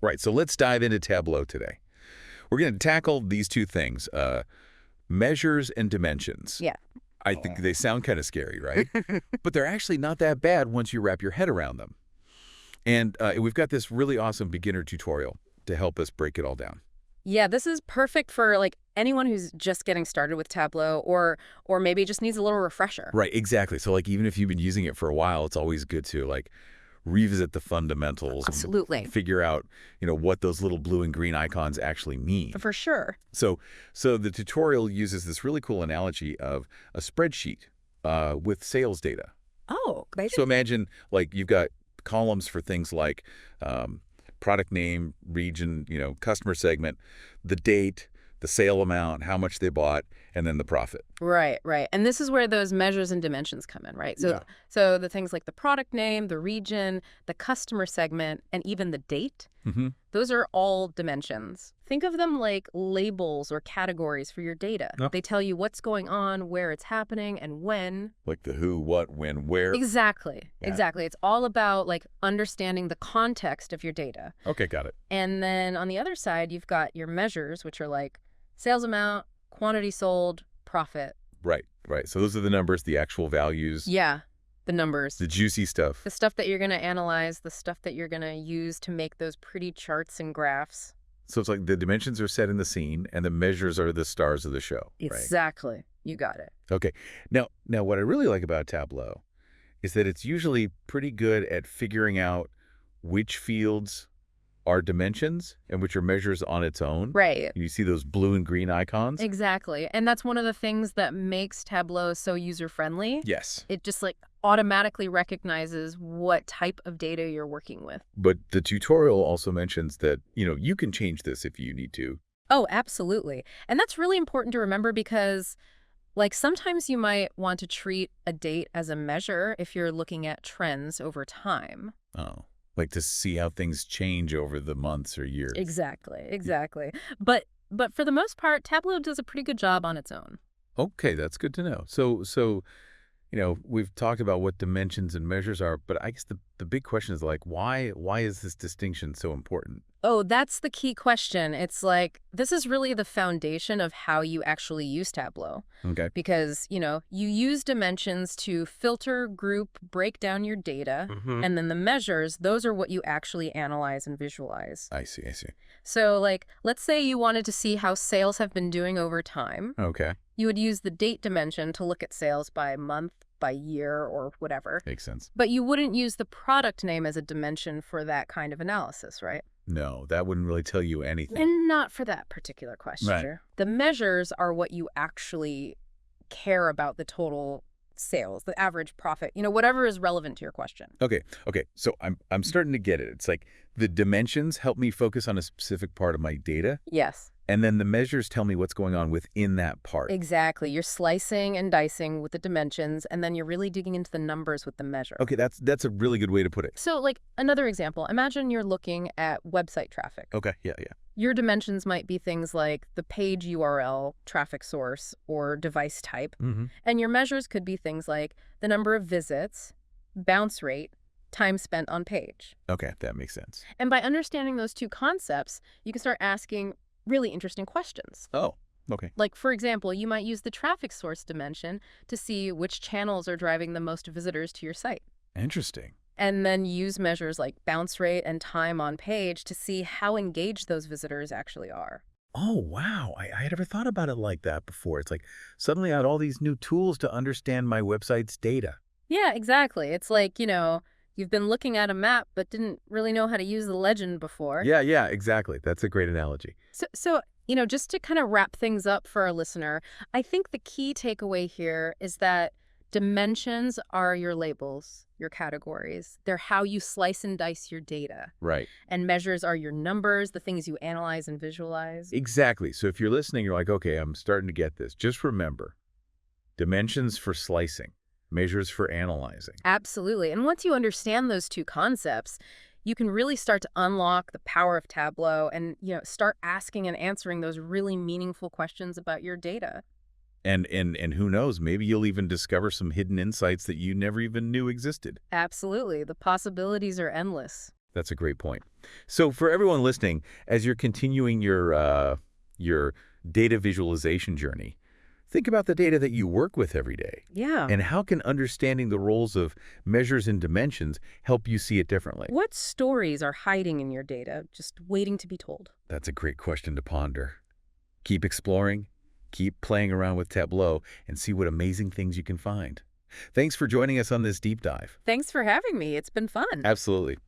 Right, so let's dive into Tableau today. We're going to tackle these two things, measures and dimensions. Yeah. I think they sound kind of scary, right? But they're actually not that bad once you wrap your head around them. And we've got this really awesome beginner tutorial to help us break it all down. Yeah, this is perfect for like anyone who's just getting started with Tableau or maybe just needs a little refresher. Right, exactly. So like even if you've been using it for a while, it's always good to like revisit the fundamentals. Absolutely. And figure out, what those little blue and green icons actually mean. For sure. So the tutorial uses this really cool analogy of a spreadsheet with sales data. Oh, amazing. So imagine like you've got columns for things like product name, region, customer segment, the date, the sale amount, how much they bought, and then the profit. Right, right. And this is where those measures and dimensions come in, right? So, Yeah. so the things like the product name, the region, the customer segment, and even the date, Mm-hmm. those are all dimensions. Think of them like labels or categories for your data. Yep. They tell you what's going on, where it's happening, and when. Like the who, what, when, where. Exactly. Yeah. Exactly. It's all about like understanding the context of your data. Okay, got it. And then on the other side, you've got your measures, which are like sales amount, quantity sold, profit. Right. So those are the numbers, the actual values, Yeah, the numbers. the juicy stuff. The stuff that you're going to analyze, the stuff that you're going to use to make those pretty charts and graphs. So it's like the dimensions are set in the scene, and the measures are the stars of the show. Right? Exactly. You got it. Okay. Now, what I really like about Tableau is that it's usually pretty good at figuring out which fields are dimensions and which are measures on its own. Right. You see those blue and green icons? Exactly. And that's one of the things that makes Tableau so user-friendly. Yes. It just like automatically recognizes what type of data you're working with. But the tutorial also mentions that, you can change this if you need to. Oh, absolutely. And that's really important to remember because like sometimes you might want to treat a date as a measure if you're looking at trends over time. Oh, like to see how things change over the months or years. Exactly. But for the most part, Tableau does a pretty good job on its own. Okay, that's good to know. So we've talked about what dimensions and measures are, but I guess the big question is like, why is this distinction so important? Oh, that's the key question. It's like, this is really the foundation of how you actually use Tableau. Okay. Because, you use dimensions to filter, group, break down your data, and then the measures, those are what you actually analyze and visualize. I see. So, like, let's say you wanted to see how sales have been doing over time. Okay. You would use the date dimension to look at sales by month, by year, or whatever. Makes sense. But you wouldn't use the product name as a dimension for that kind of analysis, right? No, that wouldn't really tell you anything. And not for that particular question. Right. The measures are what you actually care about, the total sales, the average profit, whatever is relevant to your question. Okay. So I'm starting to get it. It's like the dimensions help me focus on a specific part of my data, Yes, and then the measures tell me what's going on within that part. exactly. You're slicing and dicing with the dimensions, and then you're really digging into the numbers with the measure. Okay, that's a really good way to put it. So, like, another example, imagine you're looking at website traffic. Okay, yeah. Your dimensions might be things like the page URL, traffic source, or device type. Mm-hmm. And your measures could be things like the number of visits, bounce rate, time spent on page. Okay, that makes sense. And by understanding those two concepts, you can start asking really interesting questions. Oh, okay. Like, for example, you might use the traffic source dimension to see which channels are driving the most visitors to your site. Interesting. And then use measures like bounce rate and time on page to see how engaged those visitors actually are. Oh, wow. I had never thought about it like that before. It's like suddenly I had all these new tools to understand my website's data. Yeah, exactly. It's like, you've been looking at a map but didn't really know how to use the legend before. Yeah, exactly. That's a great analogy. So just to kind of wrap things up for our listener, I think the key takeaway here is that dimensions are your labels, your categories. They're how you slice and dice your data. Right. And measures are your numbers, the things you analyze and visualize. Exactly. So if you're listening, you're like, okay, I'm starting to get this. Just remember, dimensions for slicing, measures for analyzing. Absolutely. And once you understand those two concepts, you can really start to unlock the power of Tableau and, start asking and answering those really meaningful questions about your data. And who knows, maybe you'll even discover some hidden insights that you never even knew existed. Absolutely. The possibilities are endless. That's a great point. So for everyone listening, as you're continuing your data visualization journey, think about the data that you work with every day. Yeah. And how can understanding the roles of measures and dimensions help you see it differently? What stories are hiding in your data, just waiting to be told? That's a great question to ponder. Keep exploring, keep playing around with Tableau, and see what amazing things you can find. Thanks for joining us on this deep dive. Thanks for having me. It's been fun. Absolutely.